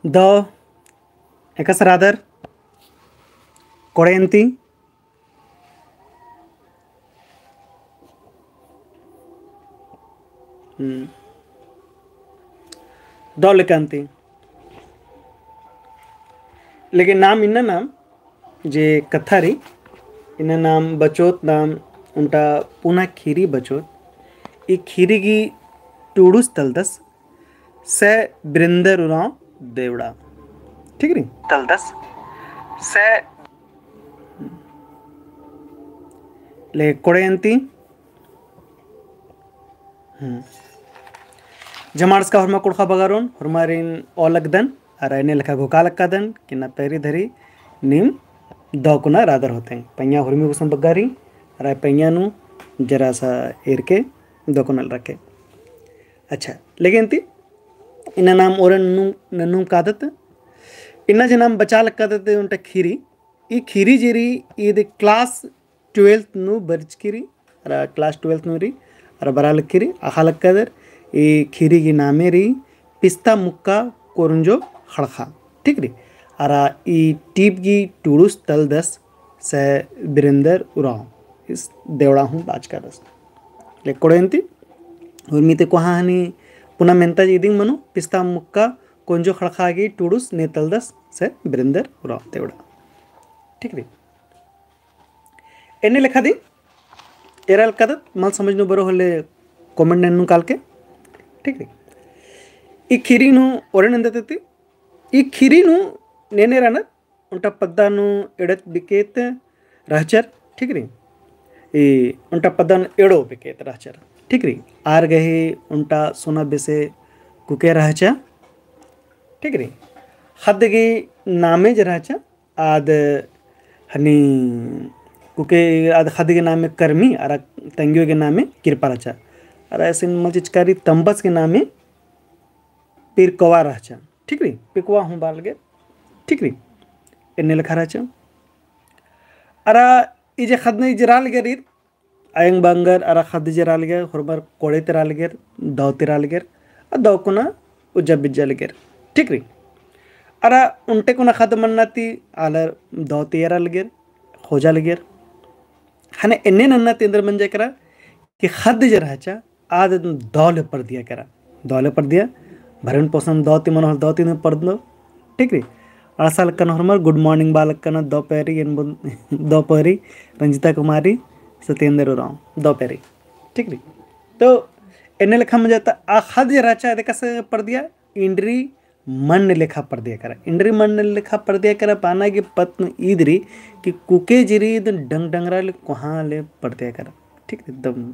The एकसरादर कोड़ेंती the लेकांती लेकिन नाम इन्ना नाम जे कथा री इन्ना नाम बचोत नाम उनटा पुनः खीरी बचोत ई खीरी की टूडूस तलदस से ब्रिंदर उराव देवड़ा ठीक री तलदस से ले कोड़ेंती जमार्स का हरमा कुड़खा बगारोन हरमारिन ओलकदन अरायने लखा घोकालक्कादन कि ना पैरी धरी नीम दौकुना रादर होते हैं पैया हुरमी कुसम बगारी अराय पैया नु जरा सा एर के दौकुनल रखे। अच्छा लेकिन ती इन्ना नाम और नन्नू कादत इन्ना जे नाम बचा लक्कादत उनटा खीरी ई खीरी जेरी ई क्लास 12th नु बर्ज किरी अरा क्लास 12th नु री अरा बराल किरी आखालक कदर ई खीरी की नामे री पिस्ता मुक्का कोरंजो खड़खा ठीक री अरा ई टीप की टूडूस तल दस से बिरेंदर उराव इस देवड़ा हूँ बाज का दस ले कोड़ेंती उर्मीते को हानी पुनः मेंता जी दिंग मनो पिस्ता मुक्का कोंजो खड़खा की टूडूस ने तल दस से बिरेंदर उराव देवड़ा ठीक री एने लिखा दी एरल कदत मल समझनो बरो होले कमेंट नन्नू काल के ठीक है ई खीरीनु ओरेनंदते ई खीरीनु नेने राना उनटा पद्दानु एडत बिकेत रहचर ठीक री ई उनटा पद्दानु एड़ो बिकेत रहचर ठीक री आर गहे उनटा सोना बेसे कुके रहचा ठीक री हद गे नामे ज रहचा आद हनी कुके आद हद के नामे कर्मी अरा तंगियो के नामे कृपा रहचा अरा ऐसे मलचिचकारी तंबस के नामे पिरकवा रहचा ठीक री पिकवा हूँ बाल गे ठीक री इन्ने लिखा रहचा अरा इजे खदने इजराल गे रीत आयंग बांगर अरा खद इजराल गे हरबार कोड़े तेराल गे दाव तेराल गे दाव कुना उज्जा बिज्जा गे ठीक री अरा उनटे कुना खद मन्नाती आलर दाव तेराल गे खोजा गे हने इन्ने नन्ना तेंद्र मंजे करा कि खद ज रहचा आद दौले पर दिया करा दौले पर दिया भरण पोषण दौती मनोहर दौती ने पढ़ दो ठीक री अड़साल कन हरमर गुड मॉर्निंग बालक कन दोपहरी दोपहरी रंजिता कुमारी सत्येंद्र उराव दोपहरी ठीक री तो इन्ने लिखा में जाता आ खद ज रहचा देखा से पढ़ दिया इंद्री मन लिखा पढ़ दिया करा इंद्री मन लिखा पढ़ दिया करा पाना की पत्न ईदरी कि कुके जिरी डंग डंगरा ले कहाँ ले पढ़ दिया करा ठीक एकदम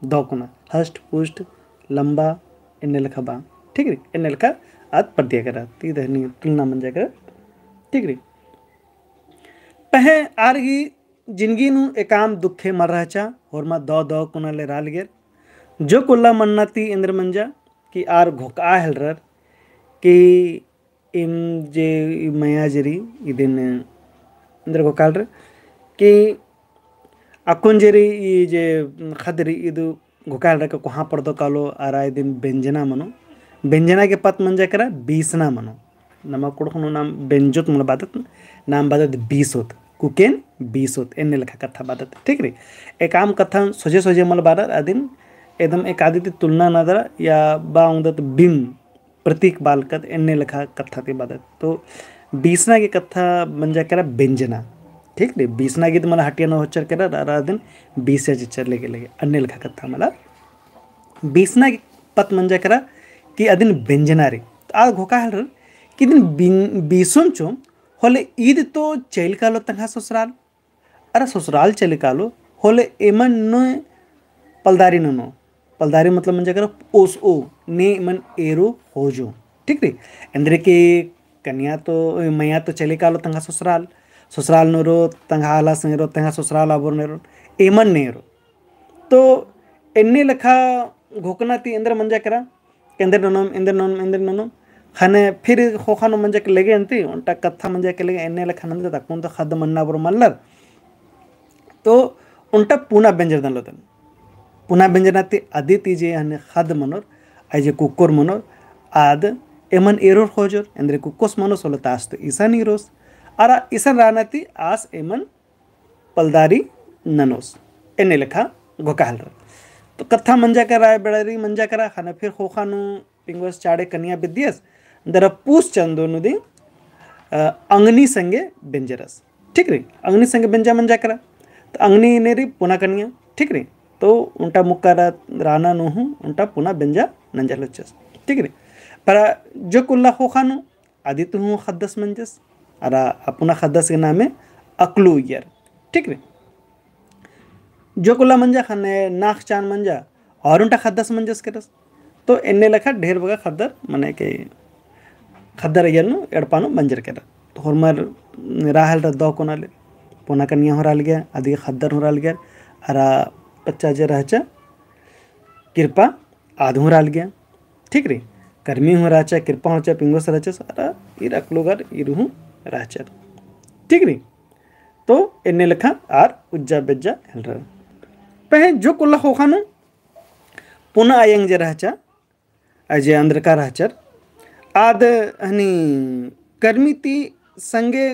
दौकुना हस्ट पुष्ट लंबा इन्ने लिखा बा ठीक री इन्ने लिखा आद पढ़ दिया करा ती दहनी तुलना मन जा करा ठीक री पहे आर ही जिंदगी नु एकाम दुखे मर रहचा होरमा दौ दौ कुना ले राल गेर जो कुल्ला मन्नती इंद्र मंजा कि आर घोका हेलर कि इम जे मया जरी इदिन इंद्र घोकाल रे कि अकुंजरी ई जे खदरी इदु घोकाल रे कहाँ पड़दो कालो आराय दिन व्यंजना मनो व्यंजना के पत मंजा करा बीसना मनो नमा कुड़खनो नाम व्यंजोत मन बादत नाम बादत बीसोत कुकेन बीसोत एने लिखा कथा बादत ठीक रे एक आम कथा सोजे सोजे मल बादत आदिन एकदम एक आदित्य तुलना नदर या बाउंदत बिम प्रतीक बालकत एने लिखा कथा ते बादत तो बीसना की कथा मंजा करा व्यंजना ठीक रे बीसना गीत मला हटिया न होचर करा रारा दिन बीस चिचर लेके लगे अन्य लिखा कथा मला बीसना की पत मंजा करा कि अदिन व्यंजना रे आ घोका हल कि दिन बीसुन चो होले ईद तो चैल कालो तंगा ससुराल अरे ससुराल चैल कालो होले एमन नो पलदारी नो पलदारी मतलब मंजा करा ओस ओ ने मन एरो हो जो ठीक रे अंदर के कन्या तो मैया तो चले कालो तंगा ससुराल ससुराल नो रो तंगा आला संगरो तंगा ससुराल आबोर नेरो एमन नेरो तो एन्ने लखा घोकना ती इंद्र मंजा करा इंद्र नोनम खाने फिर खोखानो मंजा के लगे अंती उनटा कथा मंजा के लगे एन्ने लखा नंद तक तो खद मन्ना बर मल्लर तो उनटा पुना व्यंजन लोतन पुना व्यंजनाती आदिति जे हने खद मनोर आजे कुकुर मनोर आद एमन एरोर खोजोर एंद्रे कुकोस मनो सोलो तास तो ईसा नीरोस अरा इसन रानाती आस एमन पलदारी ननोस एने लेखा गोकाल तो कथा मंजा करा बेड़ारी मंजा करा खाना फिर खोखानु पिंगोस चाड़े कन्या बिद्यस दरा पूस चंदो नुदी अंगनी संगे बेंजरस ठीक रे अंगनी संगे बेंजा मंजा करा तो अंगनी नेरी पुना कन्या ठीक रे तो उनटा मुक्कारा राना नुहु उनटा पुना बेंजा नंजलचस ठीक रे पर जो कुल्ला खोखानु आदित्य हूँ खद्दस मंजस अरा अपना खद्दस के नामे अकलू यर ठीक रे जो कुल्ला मंजा खाने नाक चान मंजा और उनटा खद्दस मंजस करस तो एने लेखा ढेर बगा खद्दर मने के खद्दर यनु एड़पानो मंजर करा तो हरमर राहल र दो कोनाले पुना कन्या होराल गया आदि खद्दर होराल गया अरा बच्चा जे रहचा कृपा आध होराल गया ठीक रे कर्मी हो राचा कृपा होचा पिंगोस राचा सारा इरकलुगर इरुहु राचा ठीक रे तो एने लेखा आर उज्जा बेज्जा हेलरा पहे जो कुल्ला खोखानु पुना आयंग जे रहचा अजय अंद्रका रहचर आद हनी कर्मीती संगे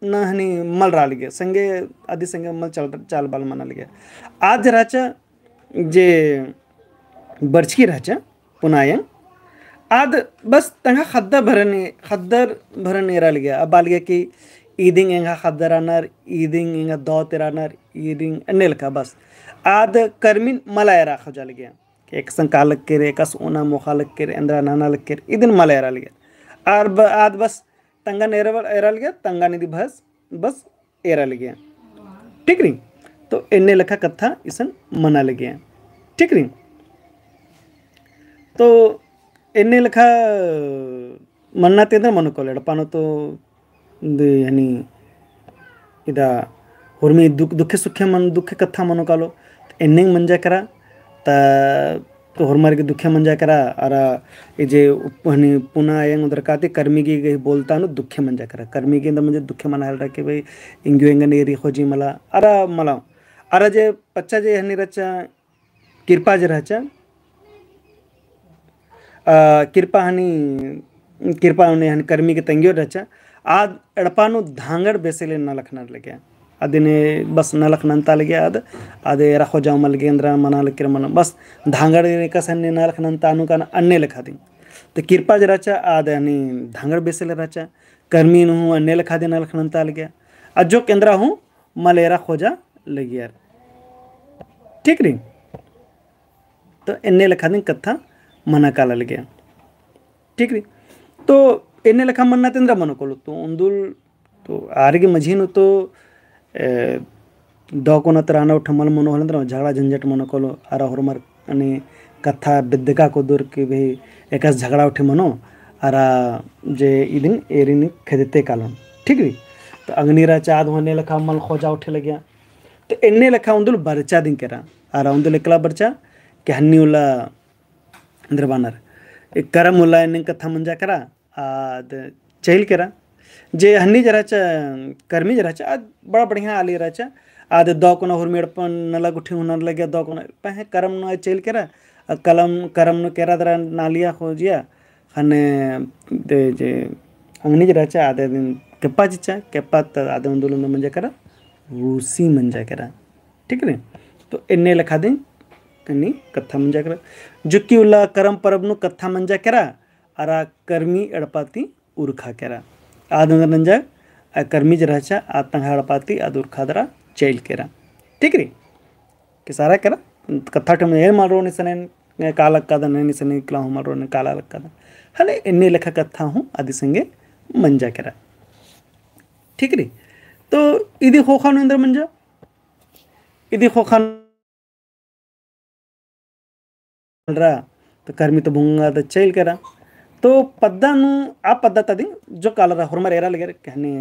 न हनी मल राल गया संगे आदि संगे मल चाल बाल मना गया आज राचा जे बर्चकी रहचा पुना आयंग आद बस तंगा खद्दर भरने राल गया अब बाल गया कि ईदिंग एंगा खद्दर आनर ईदिंग एंगा दो तेरानर ईदिंग अनेल का बस आद कर्मिन मलायरा खजाल गया कि एक संकालक के रे एक सोना मोखालक के रे अंदर नाना लग के इदन मलायरा गया आर आद बस तंगा नेरवल एरल गया तंगा निधि बस एरल गया ठीक री तो इन्ने लखा कथा इसन मना लग गया ठीक री तो एने लेखा मन्ना तेंद्र मनुकोल एडपानो तो यानी इदा हुर्मी दुखे सुखे मन दुखे कथा मनुकालो एन्ने मंजा करा ता तो हुरमार के दुखे मंजा करा अरा जे हनी पुना आयंग उधर काते कर्मी की बोलता नु दुखे मंजा करा कर्मी के अंदर मुझे दुखे मनाल रहा कि भाई इंगु एंगन एरी खोजी मला अरा जे पच्चा जे हनी रचा कृपा जे रचा कृपा उन्हें हनी कर्मी के तंगियो रचा आद एड़पानु धांगड़ बेसेले न लखना लगे अदिने बस न लखनंता लगे आदे रखो जाओ मल गेंद्र मना लगे मन बस धांगड़ कसन्ने न लखनंता अनु का अन्य लिखा दी तो कृपा ज रचा आद हनी धांगड़ बेसेले रचा कर्मी नु अन्य लिखा दी न लखनंता लगे अजो केंद्रा हूँ मलेरा खोजा लगी यार ठीक री तो इन्ने लिखा दी कथा मना काला लगे ठीक री तो इन्ने लिखा मन्ना तेंद्रा मनो कोलो तो उंदुल तो आरगे मझीनु तो दौकोना तराना उठमल मनो हलंद्र झगड़ा झंझट मनो कोलो आरा होरमर अने कथा बिद्दका को दूर के भाई एकस झगड़ा उठे मनो आरा जे इदिन एरिनी खदते कालन ठीक री तो अग्निरा चाद होने लखा मल खोजा उठे लगे तो इन्ने लखा उंदुल बरचा दिन केरा आरा उंदुल एकला बरचा के हन्नी उला अंदर बानर एक करम उला इन्ने कथा मंजा करा आद चैल केरा जे हन्नी जरा चा कर्मी जरा चा आद बड़ा बढ़िया आली रहा चा आद दो कोना हुरमेड़ पन नला गुठी हुनर लगे दो कोना पहे करम न चैल केरा करम न केरा दरा नालिया खोजिया हने दे जे अंगनी जरा चा आदे दिन केप्पा जिचा केप्पा त आदे उंदुल मंजा करा रूसी मंजा करा ठीक रे तो इन्ने लखा दिन कनी कथा मंजा करा जुक्की उल्ला करम परब नु कथा मंजा करा अरा कर्मी एड़पाती उर्खा करा आदंगर नंजा कर्मी जराचा आतंग हड़पाती आद उर्खा दरा चैल केरा ठीक री कि सारा करा कथा टम ए मारो निसने काला कदा निसने क्ला मारो ने काला लक्कदा हले इन्ने लेखा कथा हूँ आदि संगे मंजा करा ठीक री तो इदी खोखा अंदर मंजा इदी खोखा रहा तो कर्मी तो भूंगा तो चैल करा तो पद्दानु आ पद्दत अदी जो कालरा हुरमर एरा लगे कहने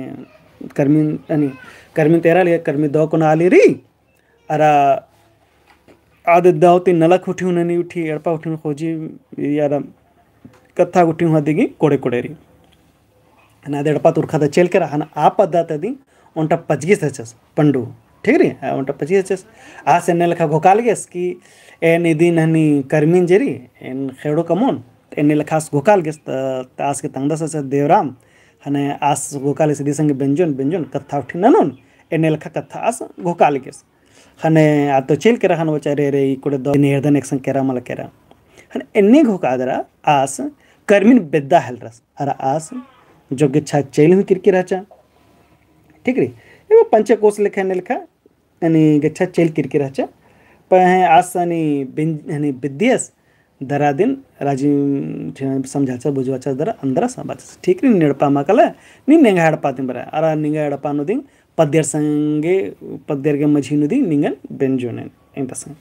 कर्मी तेरा लगे कर्मी दो को नाली री अरा आद दावती नलक उठी उन्हें उठी एड़पा उठी खोजी यार कथा उठी हुआ दिगी कोड़े कोड़े री ना एड़पा तुरखा दा चेल करा हना आ पद्दत अदी उनटा पचगी सचस पंडू ठीक री उनटा पचगी सचस आ से ने लखा घोकाल गेस कि एन इदिन हनी कर्मीन जेरी एन खेड़ो कमोन एने लखास गोकाल गेस तास के तंगदस से देवराम हने आस गोकाल से दिसंगे बेंजन बेंजन कथा उठी ननन एने लखा कथा आस गोकाल गेस हने आ तो चिल केरा हन वचारे रे इकुडे दो नेरदन एक्सन केरा मल केरा हने एने गोकादरा आस कर्मिन बेद्दा हेलरस अरा आस जोगे छा चैल हु किरकिराचा ठीक रे एगो पंचकोश लेखा ने लेखा अनि गच्छा चैल किरकिराचा पहे आस अनि विद्यस दरा दिन राजी समझाचा बुझवाचा दरा अंदर समाच ठीक रे नेडपा मकला नि नेंगा हडपा दिन बरा अरा निंगा हडपा नो दिन पद्यर संगे पद्यर के मझीनु दिन निंगन बेंजोने इंतसन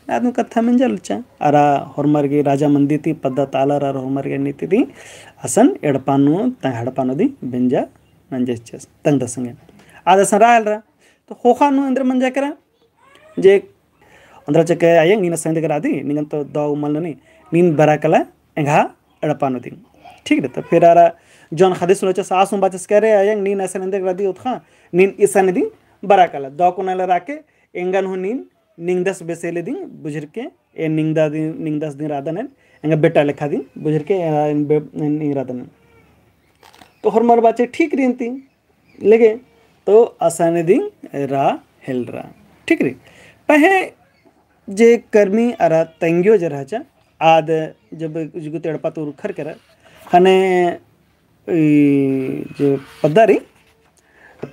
आदम कथा में जलचा अरा होरमर के राजा मंदिति पद्दा तालर अर होरमर के नीति दी असन एडपानु तं हडपानु दी बेंजा नंजेचस तंग दसंगे आदा सरायल रा तो होखानु अंदर मंजा करा जे अंदर चके आयंग नीना संग करा दी निंगन तो दो मलनी नीन बराकला एंगा एडपानु दी ठीक रे तो फिर आरा जॉन हदीस लोचा सासु बाचस करे आयंग नीन असन अंदर करा दी उठा नीन ईसन दी बराकला दो कोनल राके एंगन हो नीन निंगदस बेसेले दिन बुझर के ए निंगदस दिन राधन एंगा बेटा लेखा दिन बुझर के राधन तो हरमर बाचे ठीक रेंती लगे तो आसाने दिन रा हेल रा ठीक रे पहे जे कर्मी अरा तंगियो जराचा आद जब जुगु तेड़पा तो खर करा हने जो पदारी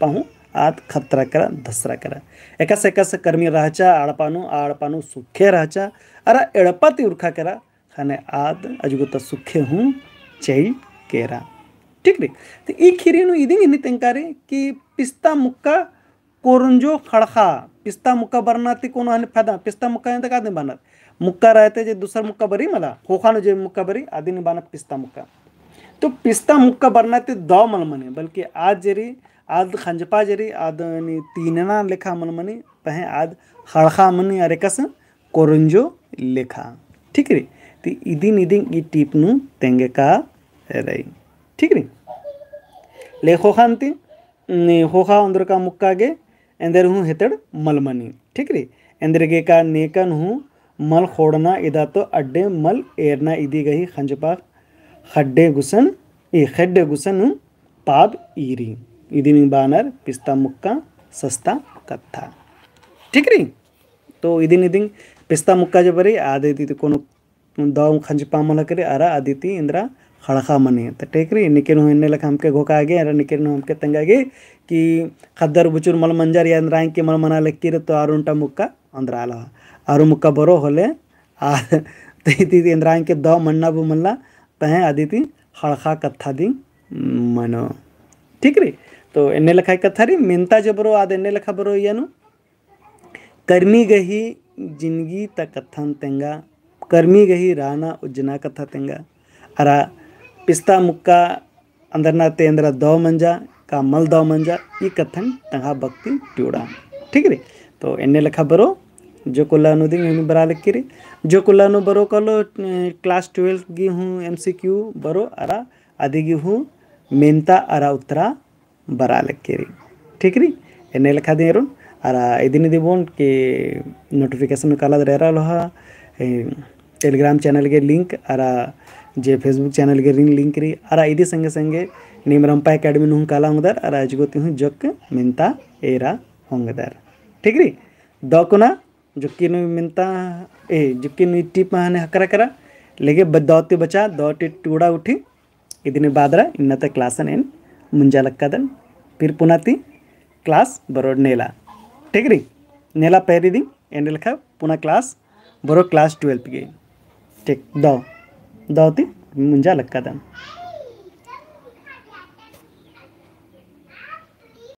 पाहूं आद खतरा करा दसरा करा एकस कर्मी राचा आड़पानु सुखे राचा अरा एड़पाती उर्खा करा खाने आद अजुगुता सुखे हूँ चैल केरा ठीक रे तो ई खीरीनु इदिंग इन्नी तेंकारे कि पिस्ता मुक्का कोरंजो खड़खा पिस्ता मुक्का बरनाती कोनो हने फायदा पिस्ता मुक्का यंत कादने बानर मुक्का रहते जे दूसर मुक्का बरी मला होखानो जे मुक्का बरी आदि ने बाना पिस्ता मुक्का तो पिस्ता मुक्का बरनाती दो मल मने बल्कि आज जरी आद खंजपा जरी आद तीनना लेखा मन मनी पहे आद खड़खा मनी अरे कस कोरंजो लेखा ठीक रे तो इदिन ई टिपनु तेंगे का रही ठीक रे ले खोखांती होखा अंदर का मुक्का गे अंदर हूँ हेतड़ मलमनी ठीक रे अंदर गे का नेकन हूँ मल खोड़ना इदा तो अड्डे मल एरना इदी गही खंजपा खड्डे गुसन खड्डे गुसन पाब ईरी इदी बानर पिस्ता मुक्का सस्ता कत्था ठीक री तो इदिन पिस्ता मुक्का जब बरी आदिति कोनो दो खंजपा मल करे अरा आदिति इंद्रा खड़खा मनी तो ठीक री निकेन इन्ने लख हमके घोका आगे अरा निकेन हमके तंगागे कि खद्दर बुचुर मल मंजर या अंदर के मल मना लेक्की तो आरुंटा मुक्का अंदर आला आरु मुक्का बरो होले आ ती इंद्रा के दो मन्ना बु मल्ला तहे आदिति खड़खा कत्था दी मनो ठीक री तो इन्ने लखा कथा री मिनता जबरो आद इन्ने लखा बरो यानु कर्मी गही जिंदगी त कथन तेंगा कर्मी गही राना उज्जना कथा तेंगा अरा पिस्ता मुक्का अंदर ना ते अंदर दो मंजा का मल दो मंजा ई कथन तंगा भक्ति ट्यूड़ा ठीक रे तो इन्ने लखा बरो जो कुल्लानु दिन हमें बरा लिखी रे जो कुल्लानु बरो कलो क्लास 12 गी हूँ MCQ बरो अरा आदि गी हूँ मेनता अरा उत्तरा बरा लिखी रे ठीक री इन्ने लखा दे रो अरा इदिन दिबोन के नोटिफिकेशन काला दरेरा लोहा टेलीग्राम चैनल के लिंक अरा जे फेसबुक चैनल के लिंक री अरा इदी संगे संगे नीमरंपा एकेडमी नु काला होंगदर अरा अजगोती हूँ जक मिनता एरा होंगदर ठीक री दोकुना जुक्की मिनता जुक्की टिप माने हकरा करा लेगे दौती बचा दौटी टूड़ा उठी इदिन बादरा इन्नत क्लास एन मुंजा लक्कादन फिर पुनाती क्लास बरो नेला ठीक री नेला पैरी दी एंड लिखा पुनः क्लास बरो क्लास 12 गे ठीक दौती मुंजा लक्कादन